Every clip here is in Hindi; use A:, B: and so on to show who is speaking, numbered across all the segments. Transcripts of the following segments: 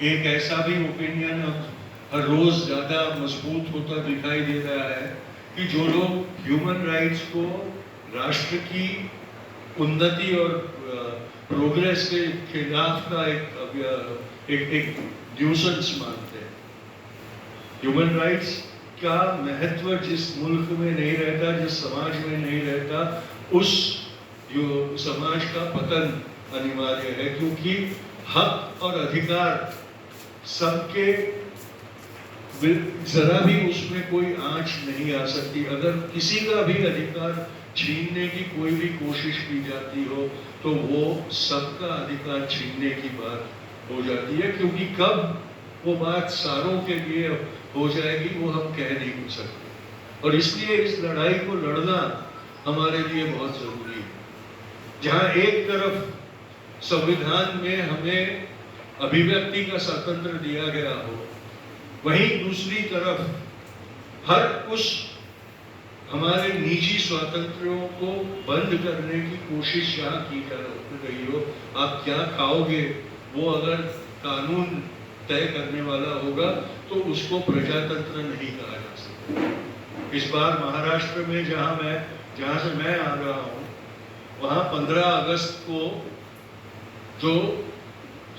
A: एक ऐसा भी ओपिनियन अब हर रोज ज्यादा मजबूत होता दिखाई दे रहा है कि जो लोग ह्यूमन राइट्स को राष्ट्र की उन्नति और प्रोग्रेस के खिलाफ का एक न्यूसेंस मानते हैं। ह्यूमन राइट्स का महत्व जिस मुल्क में नहीं रहता, जिस समाज में नहीं रहता, उस समाज का पतन अनिवार्य है, क्योंकि हक और अधिकार सबके जरा भी उसमें कोई आंच नहीं आ सकती। अगर किसी का भी अधिकार छीनने की कोई भी कोशिश की जाती हो तो वो सबका अधिकार छीनने की बात हो जाती है, क्योंकि कब वो बात सारों के लिए हो जाएगी वो हम कह नहीं सकते। और इसलिए इस लड़ाई को लड़ना हमारे लिए बहुत जरूरी है। जहां एक तरफ संविधान में हमें अभिव्यक्ति का स्वतंत्र दिया गया हो, वहीं दूसरी तरफ हर उस हमारे निजी स्वातंत्र्यों को बंद करने की कोशिश यहाँ की जा रही हो। आप क्या खाओगे वो अगर कानून तय करने वाला होगा तो उसको प्रजातंत्र नहीं कहा जा सकता। इस बार महाराष्ट्र में जहाँ से मैं आ रहा हूँ, वहाँ 15 अगस्त को जो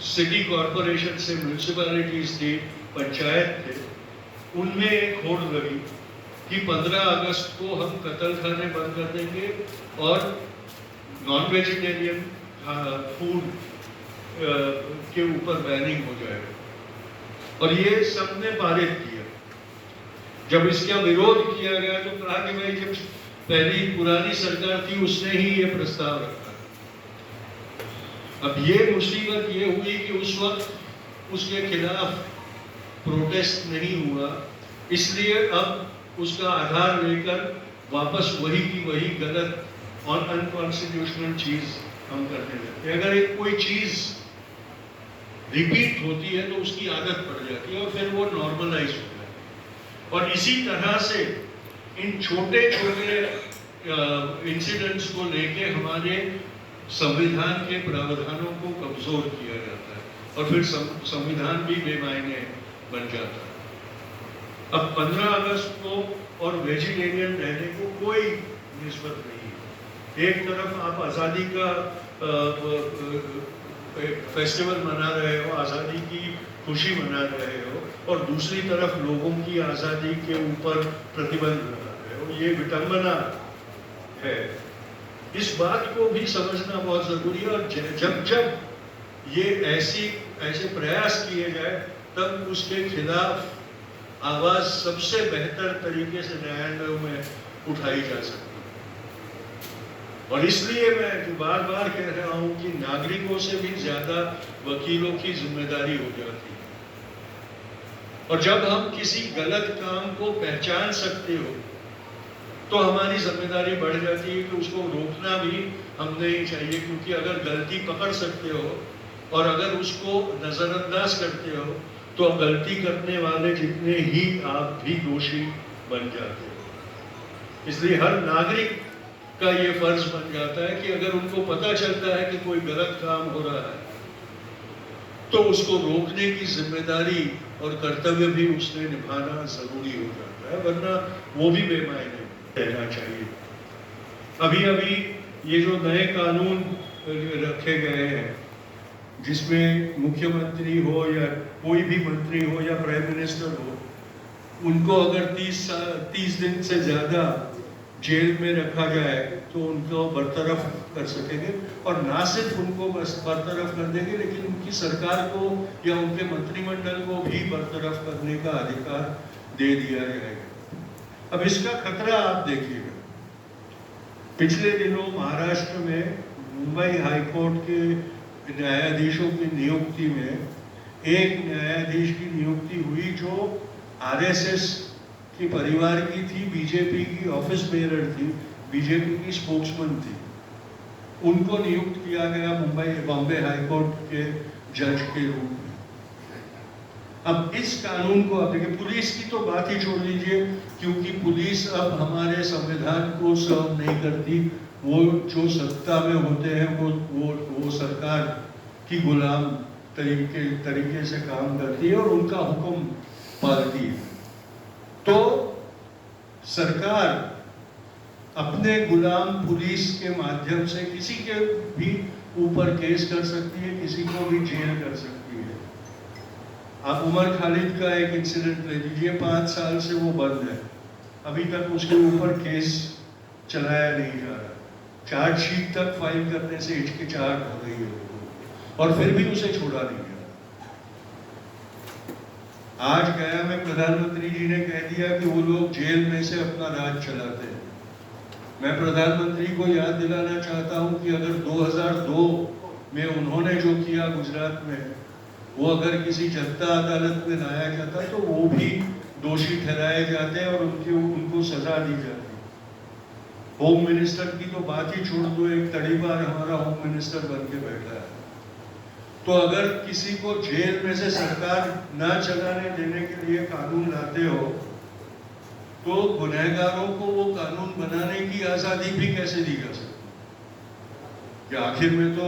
A: सिटी कॉरपोरेशन से म्यूनिसिपैलिटीज थी, पंचायत थे, उनमें एक होड़ लगी कि 15 अगस्त को हम कत्ल खाने बंद कर देंगे और नॉन वेजिटेरियन फूड के ऊपर बैनिंग हो जाएगा। और ये सबने पारित किया। जब इसका विरोध किया गया तो कहा कि भाई जब पहली पुरानी सरकार थी उसने ही ये प्रस्ताव रखा। अब ये मुसीबत ये हुई कि उस वक्त उसके खिलाफ प्रोटेस्ट नहीं हुआ, इसलिए अब उसका आधार लेकर वापस वही की वही गलत और अनकॉन्स्टिट्यूशनल चीज हम करने लगते हैं। अगर एक कोई चीज रिपीट होती है तो उसकी आदत पड़ जाती है और फिर वो नॉर्मलाइज हो जाता है। और इसी तरह से इन छोटे छोटे इंसिडेंट्स को लेके हमारे संविधान के प्रावधानों को कमजोर किया जाता है और फिर संविधान भी बेमायने बन जाता है। अब 15 अगस्त को और वेजिटेरियन रहने को कोई निस्बत नहीं है। एक तरफ आप आज़ादी का फेस्टिवल मना रहे हो, आज़ादी की खुशी मना रहे हो, और दूसरी तरफ लोगों की आज़ादी के ऊपर प्रतिबंध लगा रहे हो। ये विडंबना है। इस बात को भी समझना बहुत जरूरी है। और जब जब ये ऐसे प्रयास किए जाए तब उसके खिलाफ आवाज सबसे बेहतर तरीके से न्यायालयों में उठाई जा सकती है। और इसलिए मैं बार बार कह रहा हूं कि नागरिकों से भी ज्यादा वकीलों की जिम्मेदारी हो जाती है। और जब हम किसी गलत काम को पहचान सकते हो तो हमारी जिम्मेदारी बढ़ जाती है कि उसको रोकना भी हमने ही चाहिए, क्योंकि अगर गलती पकड़ सकते हो और अगर उसको नजरअंदाज करते हो तो गलती करने वाले जितने ही आप भी दोषी बन जाते हो। इसलिए हर नागरिक का ये फर्ज बन जाता है कि अगर उनको पता चलता है कि कोई गलत काम हो रहा है तो उसको रोकने की जिम्मेदारी और कर्तव्य भी उसने निभाना जरूरी हो जाता है, वरना वो भी बेमायने रहना चाहिए। अभी अभी ये जो नए कानून रखे गए हैं जिसमें मुख्यमंत्री हो या कोई भी मंत्री हो या प्राइम मिनिस्टर हो, उनको अगर 30 दिन से ज्यादा जेल में रखा जाए तो उनको बरतरफ कर सकेंगे। और ना सिर्फ उनको बरतरफ कर देंगे लेकिन उनकी सरकार को या उनके मंत्रिमंडल को भी बरतरफ करने का अधिकार दे दिया जाएगा। अब इसका खतरा आप देखिएगा। पिछले दिनों महाराष्ट्र में मुंबई हाईकोर्ट के न्यायाधीशों की नियुक्ति में एक न्यायाधीश की नियुक्ति हुई जो आरएसएस के परिवार की थी, बीजेपी की ऑफिस बेरर थी, बीजेपी की स्पोक्समैन थी। उनको नियुक्त किया गया बॉम्बे हाईकोर्ट के जज के रूप में। अब इस कानून को आप देखिए, पुलिस की तो बात ही छोड़ दीजिए, क्योंकि पुलिस अब हमारे संविधान को सर्व नहीं करती। वो जो सत्ता में होते हैं वो सरकार की गुलाम तरीके से काम करती है और उनका हुक्म पालती है। तो सरकार अपने गुलाम पुलिस के माध्यम से किसी के भी ऊपर केस कर सकती है, किसी को भी जेल कर सकती है। आप उमर खालिद का एक इंसिडेंट ले लीजिए, 5 साल से वो बंद है, अभी तक उसके ऊपर केस चलाया नहीं जा रहा, चार्जशीट तक फाइल करने से हिचकिचाहट हो रही है और फिर भी उसे छोड़ा नहीं गया। आज गया में प्रधानमंत्री जी ने कह दिया कि वो लोग जेल में से अपना राज चलाते हैं। मैं प्रधानमंत्री को याद दिलाना चाहता हूं कि अगर 2002 में उन्होंने जो किया गुजरात में, वो अगर किसी जनता अदालत में लाया जाता तो वो भी दोषी ठहराए जाते और उनको सजा दी जाती। होम मिनिस्टर की तो बात ही छोड़ दो, एक तड़ीबार हमारा होम मिनिस्टर बन के बैठा है। तो अगर किसी को जेल में से सरकार न चलाने देने के लिए कानून लाते हो, तो गुनहगारों को वो कानून बनाने की आजादी भी कैसे दी जा सकती? कि आखिर में तो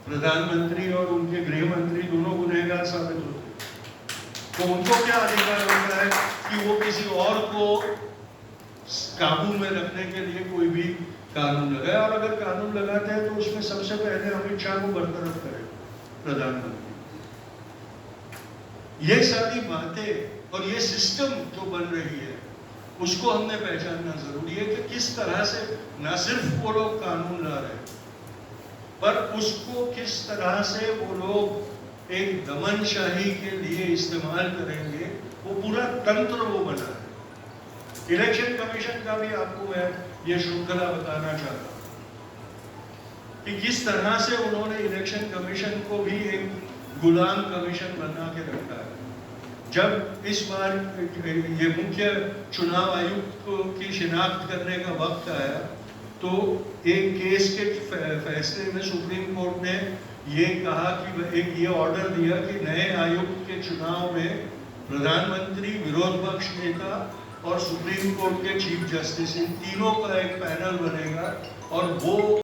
A: प्रधानमंत्री और उनके गृह मंत्री दोनों गुनहगार साबित होते, तो उनको क्या अधिकार होता है कि वो किसी और को काबू में रखने के लिए कोई भी कानून लगाए? और अगर कानून लगाते हैं तो उसमें सबसे पहले अमित शाह को बरतरफ करे प्रधानमंत्री। ये सारी बातें और ये सिस्टम जो बन रही है उसको हमने पहचानना जरूरी है कि किस तरह से न सिर्फ वो लोग कानून ला रहे हैं, पर उसको किस तरह से वो लोग एक दमनशाही के लिए इस्तेमाल करेंगे, वो पूरा तंत्र वो बना है। इलेक्शन कमीशन का भी आपको मैं ये श्रृंखला बताना चाहता हूं कि किस तरह से उन्होंने इलेक्शन कमीशन को भी एक गुलाम कमीशन बना के रखा है। जब इस बार ये मुख्य चुनाव आयुक्त की शिनाख्त करने का वक्त आया, तो एक केस के फैसले में सुप्रीम कोर्ट ने ये कहा कि एक ये ऑर्डर दिया कि नए आयुक्त के चुनाव में प्रधानमंत्री, विरोध पक्ष नेता और सुप्रीम कोर्ट के चीफ जस्टिस, इन तीनों का एक पैनल बनेगा और वो